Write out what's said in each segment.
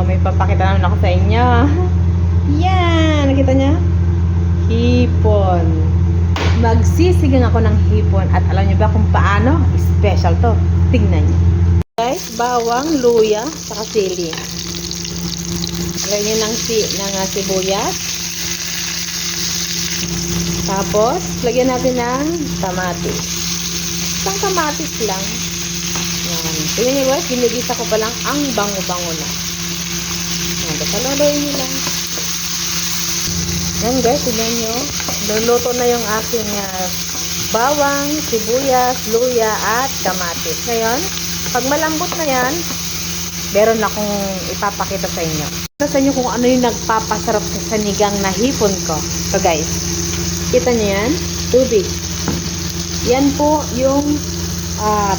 may papakita naman ako sa inyo. Yan! Nakita niya? Hipon. Magsisigang ako ng hipon. At alam niyo ba kung paano? Special to. Tingnan niyo. Guys, bawang, luya, saka sili. Lagyan niyo ng sibuyas. Tapos, lagyan natin ng kamatis. Isang kamatis lang. Yan. Tingnan niyo guys, ginigisa ko pa lang ang bango-bango na. Yan, kasalaluin niyo lang. Yan guys, tingnan niyo. Luluto na yung aking bawang, sibuyas, luya, at kamatis. Ngayon, pag malambot na yan, meron akong ipapakita sa inyo. Sa inyo kung ano yung nagpapasarap sa sanigang na hipon ko. So guys, kita niyo yan? Tubig. Yan po yung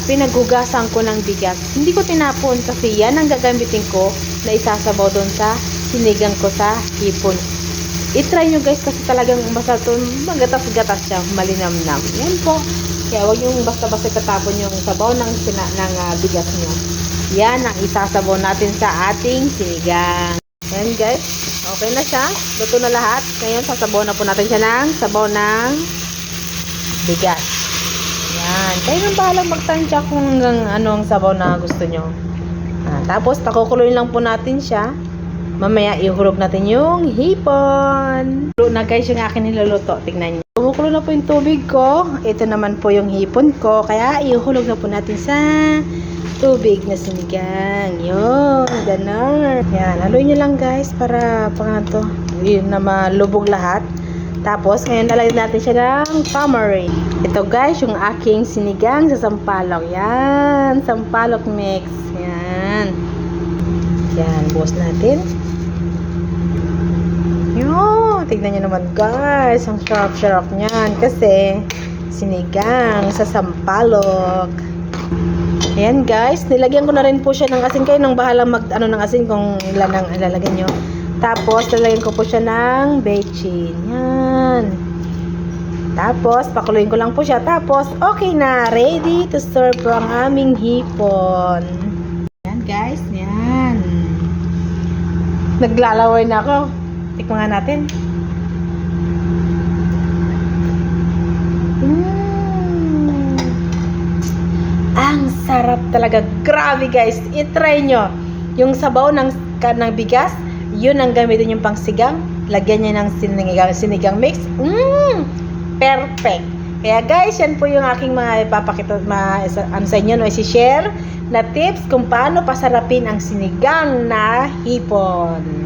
pinaghugasan ko ng bigas. Hindi ko tinapon kasi yan ang gagamitin ko na isasabaw doon sa sinigang ko sa hipon. I-try nyo guys kasi talagang basta ito magatas-gatas siya, malinamnam. Yan po. Kaya huwag yung basta-basta tatapon yung sabaw ng bigas nyo. Yan ang isasabaw natin sa ating sinigang. Yan guys. Okay na siya. Luto na lahat. Ngayon sasabaw na po natin siya ng sabaw ng bigas. Yan. Kayo nang bahalang magtansya kung hanggang anong sabaw na gusto nyo. Tapos pakukuloyin lang po natin siya. Mamaya ihulog natin yung hipon. Luto na guys yung akin niluluto. Tignan nyo. Kumukulo na po yung tubig ko. Ito naman po yung hipon ko. Kaya ihulog na po natin sa tubig na sinigang. Yun. Ganon. Yan. Haluin nyo lang guys para to. Yun na malubog lahat. Tapos ngayon lalagyan natin siya ng tamarind. Ito guys yung aking sinigang sa sampalok. Yan. Sampalok mix. Yan. Yan. Buhos natin. Yun, tignan nyo naman guys, ang sarap-sarap niyan kasi sinigang sa sampalok. Ayan guys, nilagyan ko na rin po siya ng asin. Kayo nang bahala ng asin kung ilan ang ilalagay nyo. Tapos, lalagyan ko po siya ng bechin. Yan. Tapos, pakuluin ko lang po siya. Tapos, okay na. Ready to serve po ang aming hipon. Yan guys, yan. Naglalaway na ako. Tikman nga natin. Ang sarap talaga. Grabe guys. I-try nyo. Yung sabaw ng bigas, yun ang gamitin yung pangsigang. Lagyan nyo ng sinigang mix. Perfect. Kaya guys, yan po yung aking mga ipapakita sa inyo, no, isi-share na tips kung paano pasarapin ang sinigang na hipon.